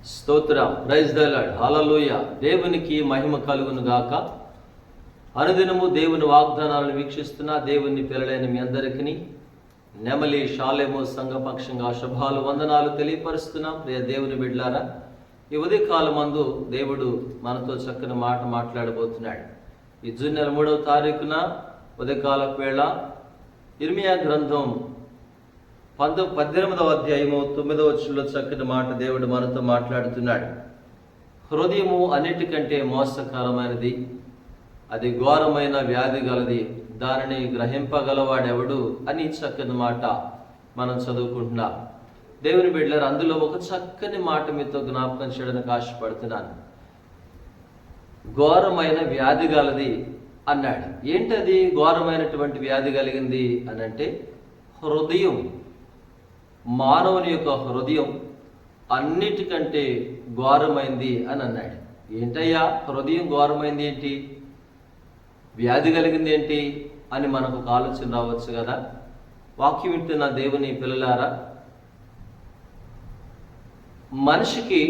స్తోత్రం, praise the lord, హల్లెలూయా. దేవునికి మహిమ కలుగును గాక. అనుదినము దేవుని వాగ్దానాలను వీక్షిస్తున్న దేవుని పిల్లలైన మీ అందరికీ నెమలి షాలేము సంఘపక్షంగా శుభాలు వందనాలు తెలియపరుస్తున్నాం. ప్రియ దేవుని బిడ్డలారా, ఈ ఉదయకాలం మందు దేవుడు మనతో చక్కని మాట మాట్లాడబోతున్నాడు. ఈ జూన్ నెల 3వ తారీఖున ఉదయకాల వేళ ఇర్మియా గ్రంథం 18వ అధ్యాయము 9వ వచనంలో చక్కని మాట దేవుడు మనతో మాట్లాడుతున్నాడు. హృదయము అన్నిటికంటే మోసకరమైనది, అది ఘోరమైన వ్యాధి గలది, దానిని గ్రహింపగలవాడెవడు అని చక్కని మాట మనం చదువుకుంటున్నాం. దేవుని బిడ్డలారా, అందులో ఒక చక్కని మాట మీతో జ్ఞాపకం చేయడానికి ఆశపడుతున్నాను. ఘోరమైన వ్యాధి గలది అన్నాడు. ఏంటది ఘోరమైనటువంటి వ్యాధి కలిగింది అని అంటే, హృదయం, మానవుని యొక్క హృదయం అన్నిటికంటే ఘోరమైంది అని అన్నాడు. ఏంటయ్యా హృదయం ఘోరమైంది ఏంటి, వ్యాధి కలిగింది ఏంటి అని మనకు ఒక ఆలోచన రావచ్చు కదా. వాక్యం వింటున్న దేవుని పిల్లలారా, మనిషికి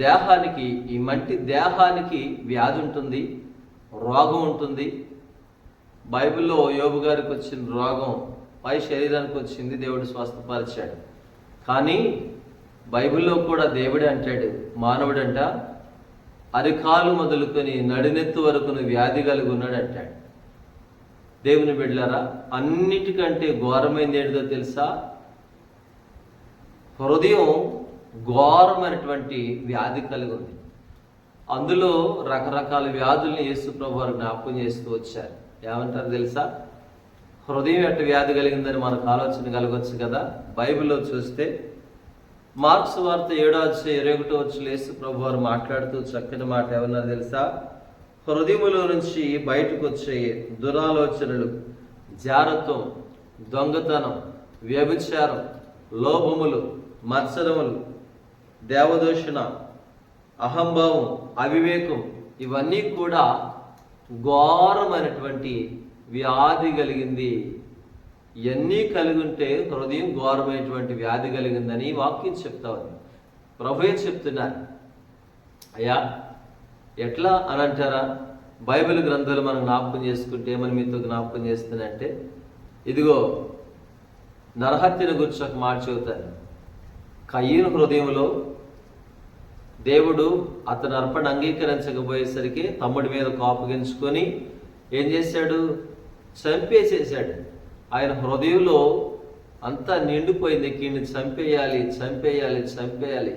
దేహానికి, ఈ మట్టి దేహానికి వ్యాధి ఉంటుంది, రోగం ఉంటుంది. బైబిల్లో యోబు గారికి వచ్చిన రోగం పై శరీరానికి వచ్చింది, దేవుడు స్వస్థపరిచాడు. కానీ బైబిల్లో కూడా దేవుడే అంటాడు, మానవుడంట అరికాలు మొదలుకొని నడినెత్తు వరకును వ్యాధి కలిగి ఉన్నాడు అంటాడు. దేవుని బిడ్డలారా, అన్నిటికంటే ఘోరమైనది ఏంటిదో తెలుసా? హృదయం ఘోరమైనటువంటి వ్యాధి కలిగి ఉంది. అందులో రకరకాల వ్యాధుల్ని యేసు ప్రభు వారు జ్ఞాపకం చేస్తూ వచ్చారు. ఏమంటారు తెలుసా? హృదయం ఎట్ట వ్యాధి కలిగిందని మనకు ఆలోచన కలగవచ్చు కదా. బైబిల్లో చూస్తే మార్క్స్ వార్త 7:21 యేసు ప్రభు వారు మాట్లాడుతూ చక్కని మాట ఏమన్నారు తెలుసా? హృదయములో నుంచి బయటకు వచ్చే దురాలోచనలు, జారత్వం, దొంగతనం, వ్యభిచారం, లోభములు, మత్సరములు, దేవదూషణ, అహంభావం, అవివేకం, ఇవన్నీ కూడా ఘోరమైనటువంటి వ్యాధి కలిగింది. ఇవన్నీ కలిగి ఉంటే హృదయం ఘోరమైనటువంటి వ్యాధి కలిగిందని వాక్యం చెప్తా ఉంది. ప్రభువే చెప్తున్నారు. అయ్యా ఎట్లా అని అంటారా? బైబిల్ గ్రంథాలు మనం జ్ఞాపకం చేసుకుంటే ఏమని మీతో జ్ఞాపకం చేస్తానంటే, ఇదిగో నరహత్యను గురించి ఒక మాట చెబుతాను. కయీను హృదయంలో దేవుడు అతను అర్పణ అంగీకరించకపోయేసరికి తమ్ముడి మీద కోపగించుకొని ఏం చేశాడు? చంపేసేసాడు. ఆయన హృదయంలో అంతా నిండిపోయింది, కీడిని చంపేయాలి, చంపేయాలి, చంపేయాలి.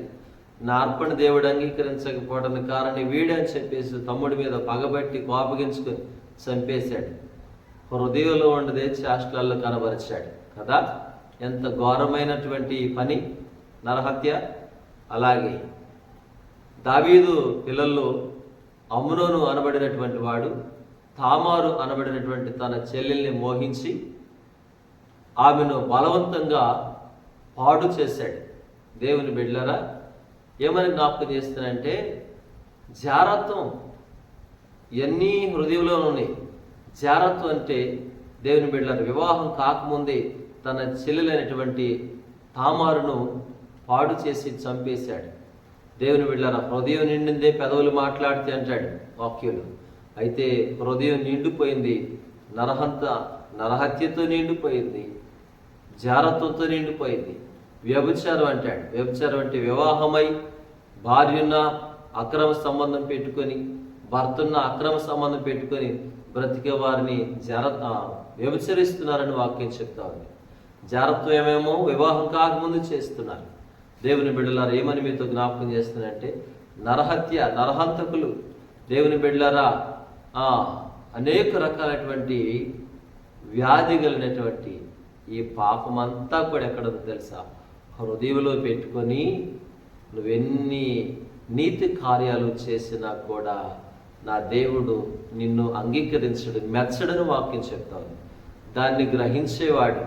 నా అర్పణ దేవుడు అంగీకరించకపోవడానికి కారణం వీడే అని చెప్పేసి తమ్ముడి మీద పగబట్టి కోపగించుకొని చంపేశాడు. హృదయంలో ఉండదే చేష్టల్లో కనబరిచాడు కదా. ఎంత ఘోరమైనటువంటి పని నరహత్య. అలాగే దావీదు పిల్లల్లో అమ్నోను అనబడినటువంటి వాడు తామారు అనబడినటువంటి తన చెల్లెల్ని మోహించి ఆమెను బలవంతంగా పాడు చేశాడు. దేవుని బిడ్డలారా, ఏమని జ్ఞాపకం చేస్తానంటే, జారత్వం ఎన్ని హృదయంలో ఉన్నాయి. జారత్వం అంటే దేవుని బిడ్డలారా, వివాహం కాకముందే తన చెల్లెలైనటువంటి తామారును పాడు చేసి చంపేశాడు. దేవుని బిడ్డలారా, హృదయం నిండిందే పెదవులు మాట్లాడితే అంటాడు వాక్యులు. అయితే హృదయం నిండిపోయింది, నరహత్యతో నిండిపోయింది, జారత్వంతో నిండిపోయింది. వ్యభిచారం అంటాడు. వ్యభిచారం అంటే వివాహమై భార్యన్న అక్రమ సంబంధం పెట్టుకొని, భర్తన్న అక్రమ సంబంధం పెట్టుకొని బ్రతికే వారిని వ్యభిచరిస్తున్నారని వాక్యం చెప్తా ఉంది. జారత్వం ఏమేమో వివాహం కాకముందు చేస్తున్నారు. దేవుని బిడ్డలారా, ఏమని మీతో జ్ఞాపకం చేస్తున్నారంటే, నరహత్య, నరహంతకులు. దేవుని బిడ్డలారా, అనేక రకాలైనటువంటి వ్యాధి కలిగినటువంటి ఈ పాపం అంతా కూడా ఎక్కడ ఉందో తెలుసా? హృదయంలో పెట్టుకొని నువ్వెన్ని నీతి కార్యాలు చేసినా కూడా నా దేవుడు నిన్ను అంగీకరించడు, మెచ్చడని వాక్యం చెప్తా ఉంది. దాన్ని గ్రహించేవాడు,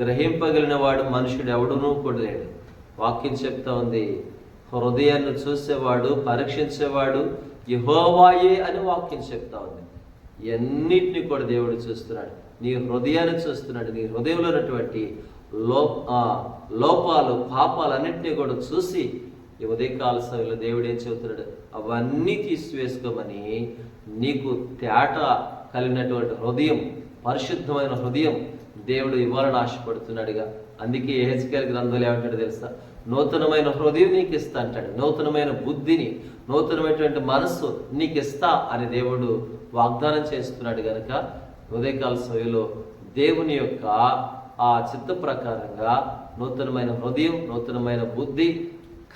గ్రహింపగలిగిన వాడు మనుషుడు ఎవడునూ కూడా లేడు. వాక్యం చెప్తా ఉంది, హృదయాన్ని చూసేవాడు, పరీక్షించేవాడు యెహోవాయే అని వాక్యం చెప్తా ఉంది. ఎన్నిటిని కూడా దేవుడు చూస్తున్నాడు. నీ హృదయాన్ని చూస్తున్నాడు. నీ హృదయంలో ఉన్నటువంటి లోపాలు, పాపాలన్నింటినీ కూడా చూసి ఈ ఉదయకాల సమయంలో దేవుడు ఏం చెబుతున్నాడు? అవన్నీ తీసివేసుకోమని, నీకు తేట కలిగినటువంటి హృదయం, పరిశుద్ధమైన హృదయం దేవుడు ఇవ్వాలని ఆశపడుతున్నాడుగా. అందుకే యెహెజ్కేలు గ్రంథంలో ఏమంటాడు తెలుసా? నూతనమైన హృదయం నీకు ఇస్తా అంటాడు, నూతనమైన బుద్ధిని, నూతనమైనటువంటి మనస్సు నీకు ఇస్తా అని దేవుడు వాగ్దానం చేస్తున్నాడు. కనుక ఉదయకాల సమయంలో దేవుని యొక్క ఆ చిత్త ప్రకారంగా నూతనమైన హృదయం, నూతనమైన బుద్ధి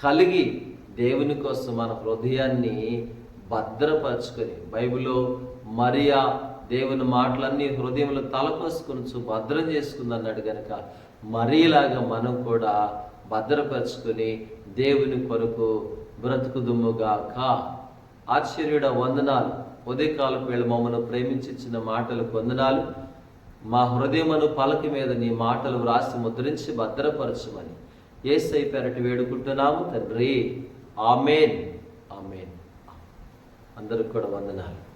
కలిగి దేవుని కోసం మన హృదయాన్ని భద్రపరచుకొని, బైబిల్లో మరియా దేవుని మాటలన్నీ హృదయంలో తలపోసుకొని భద్రం చేసుకుంది అన్నాడు. కనుక మరియలాగా మనం కూడా భద్రపరచుకొని దేవుని కొరకు బ్రతుకుదుముగాక. ఆశ్చర్యుడ వందనాలు. ఉదయకాలపు వేళ మమ్మల్ని ప్రేమించిన మాటలకు వందనాలు. మా హృదయమును పలక మీద నీ మాటలు వ్రాసి ముద్రించి భద్రపరచమని యేసయ్య పేరట వేడుకుంటున్నాము తండ్రి. ఆమేన్. ఆమేన్. అందరికి కూడా వందనాలు.